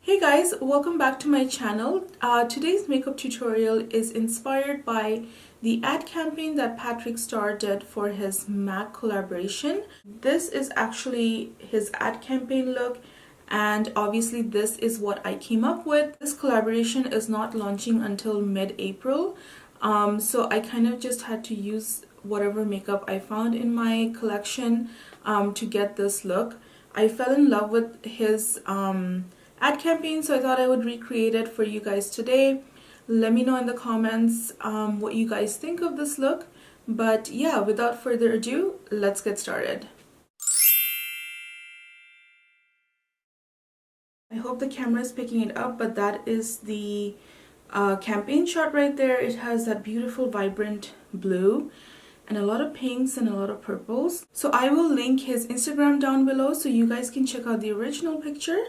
Hey guys, welcome back to my channel. Today's makeup tutorial is inspired by the ad campaign that Patrick Starrr did for his MAC collaboration. This is actually his ad campaign look, and obviously this is what I came up with. This collaboration is not launching until mid-April, so I kind of just had to use whatever makeup I found in my collection to get this look. I fell in love with his ad campaign, so I thought I would recreate it for you guys today. Let me know in the comments what you guys think of this look. But yeah, without further ado, let's get started. I hope the camera is picking it up, but that is the campaign shot right there. It has that beautiful vibrant blue and a lot of pinks and a lot of purples. So I will link his Instagram down below so you guys can check out the original picture.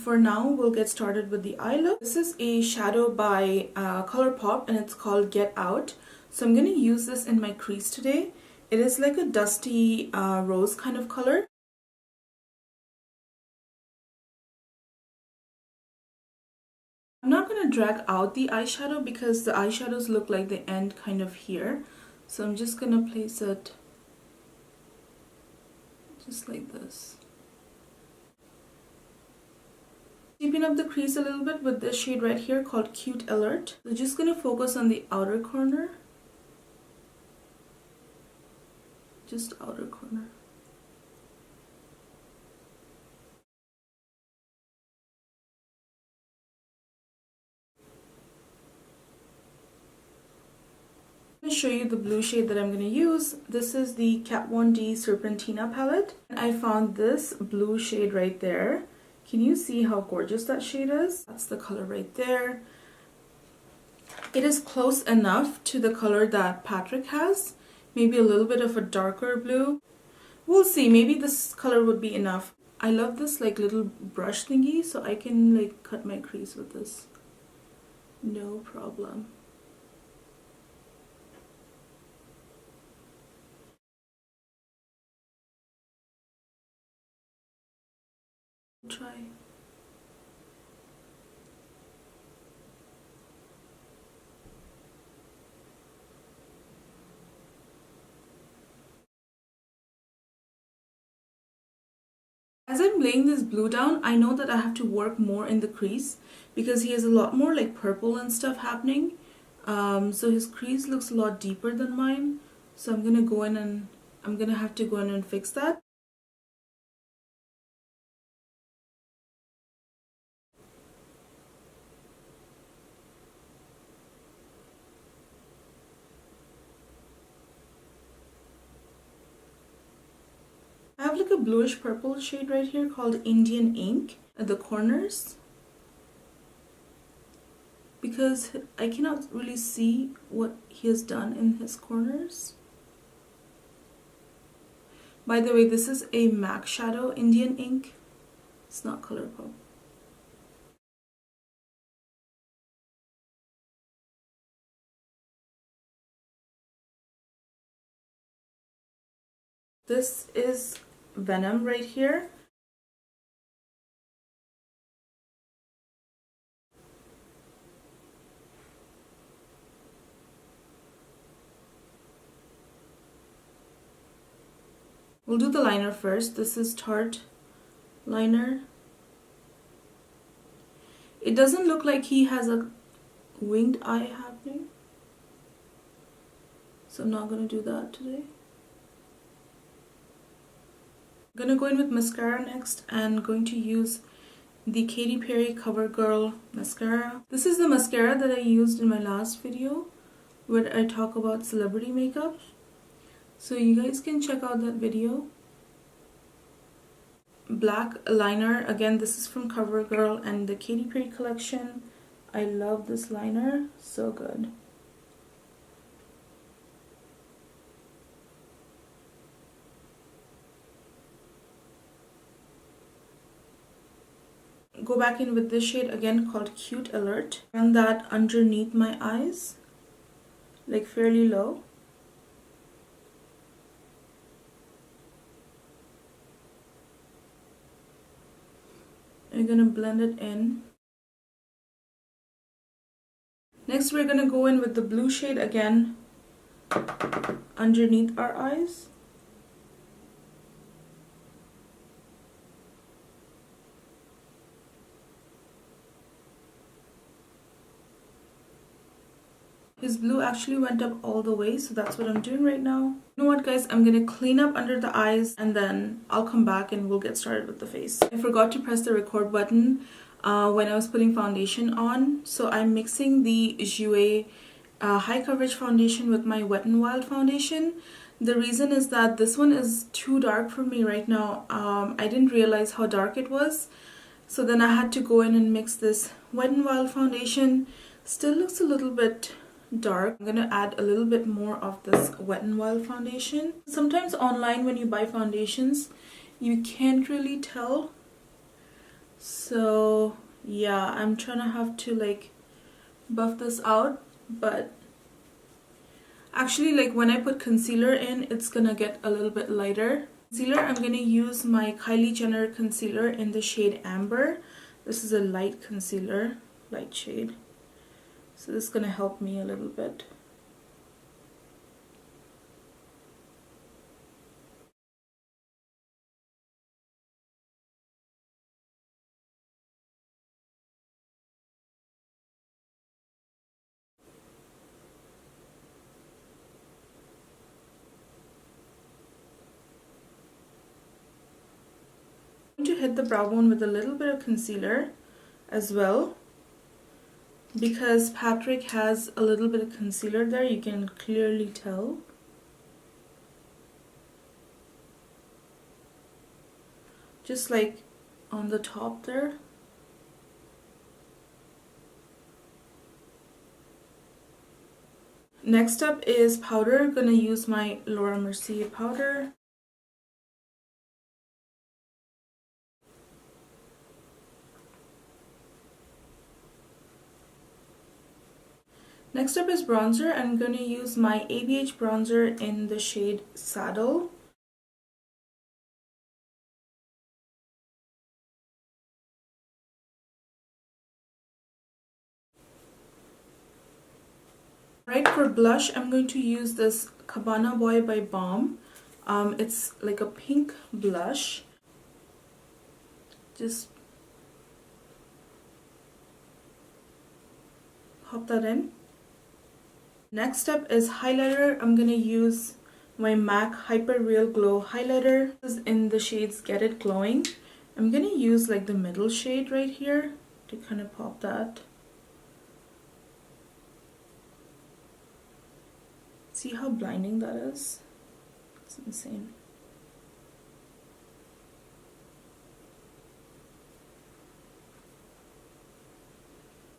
For now, we'll get started with the eye look. This is a shadow by Colourpop and it's called Get Out. So I'm going to use this in my crease today. It is like a dusty rose kind of color. I'm not going to drag out the eyeshadow because the eyeshadows look like they end kind of here. So I'm just going to place it just like this. Deepen up the crease a little bit with this shade right here called Cute Alert. So just going to focus on the outer corner. Just outer corner. I'm going to show you the blue shade that I'm going to use. This is the Kat 1D Serpentina Palette. And I found this blue shade right there. Can you see how gorgeous that shade is? That's the color right there. It is close enough to the color that Patrick has. Maybe a little bit of a darker blue. We'll see. Maybe this color would be enough. I love this like little brush thingy, so I can like cut my crease with this. No problem. Try. As I'm laying this blue down, I know that I have to work more in the crease because he has a lot more like purple and stuff happening. So his crease looks a lot deeper than mine. So I'm gonna go in and I'm gonna have to go in and fix that. I have like a bluish purple shade right here called Indian Ink at the corners because I cannot really see what he has done in his corners. By the way, this is a MAC shadow, Indian Ink. It's not Colourpop. This is Venom right here. We'll do the liner first. This is Tarte liner. It doesn't look like he has a winged eye happening, so I'm not going to do that today. I'm going to go in with mascara next and going to use the Katy Covergirl mascara. This is the mascara that I used in my last video where I talk about celebrity makeup. So you guys can check out that video. Black liner. Again, this is from Covergirl and the Katy Perry collection. I love this liner. So good. Go back in with this shade again called Cute Alert. Run that underneath my eyes, like fairly low. I'm gonna blend it in. Next, we're gonna go in with the blue shade again underneath our eyes. His blue actually went up all the way, so that's what I'm doing right now. You know what, guys? I'm gonna clean up under the eyes and then I'll come back and we'll get started with the face. I forgot to press the record button when I was putting foundation on, so I'm mixing the Jouer high coverage foundation with my Wet n Wild foundation. The reason is that this one is too dark for me right now. I didn't realize how dark it was, so then I had to go in and mix this Wet n Wild foundation. Still looks a little bit dark. I'm gonna add a little bit more of this Wet n Wild foundation. Sometimes online when you buy foundations, you can't really tell. So yeah, I'm trying to have to like buff this out, but actually like when I put concealer in, it's gonna get a little bit lighter. Concealer, I'm gonna use my Kylie Jenner concealer in the shade Amber. This is a light concealer, light shade. So this is going to help me a little bit. I'm going to hit the brow bone with a little bit of concealer as well. Because Patrick has a little bit of concealer there, you can clearly tell. Just like on the top there. Next up is powder. I'm gonna use my Laura Mercier powder. Next up is bronzer. I'm going to use my ABH bronzer in the shade Saddle. Right, for blush, I'm going to use this Cabana Boy by Balm. It's like a pink blush. Just pop that in. Next up is highlighter. I'm gonna use my MAC Hyper Real Glow highlighter. This is in the shades Get It Glowing. I'm gonna use like the middle shade right here to kind of pop that. See how blinding that is? It's insane.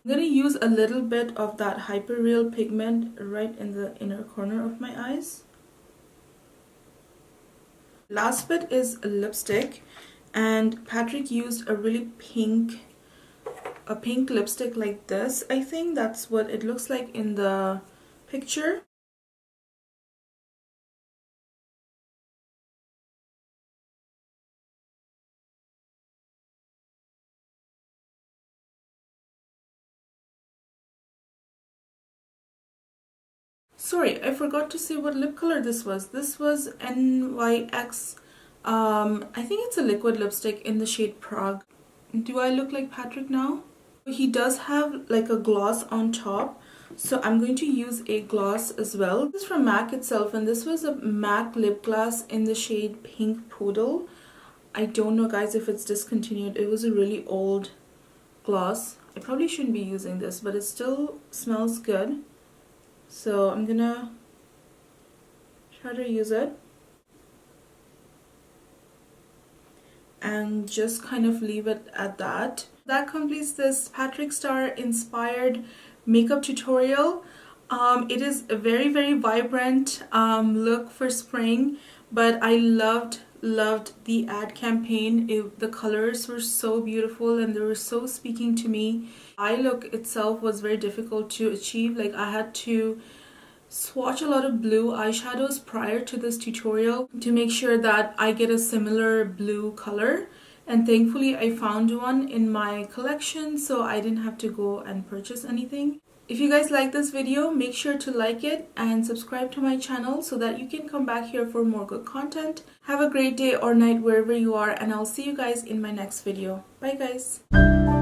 I'm going to use a little bit of that Hyper Real pigment right in the inner corner of my eyes. Last bit is a lipstick, and Patrick used a really pink lipstick like this. I think that's what it looks like in the picture. Sorry, I forgot to say what lip color this was. This was NYX. I think it's a liquid lipstick in the shade Prague. Do I look like Patrick now? He does have like a gloss on top, so I'm going to use a gloss as well. This is from MAC itself, and this was a MAC lip gloss in the shade Pink Poodle. I don't know, guys, if it's discontinued. It was a really old gloss. I probably shouldn't be using this, but it still smells good. So I'm gonna try to use it and just kind of leave it at that. That completes this Patrick Starrr inspired makeup tutorial. It is a very, very vibrant look for spring, but I loved the ad campaign. The colors were so beautiful and they were so speaking to me. Eye look itself was very difficult to achieve. Like, I had to swatch a lot of blue eyeshadows prior to this tutorial to make sure that I get a similar blue color, and thankfully I found one in my collection, so I didn't have to go and purchase anything. If you guys like this video, make sure to like it and subscribe to my channel so that you can come back here for more good content. Have a great day or night wherever you are, and I'll see you guys in my next video. Bye guys.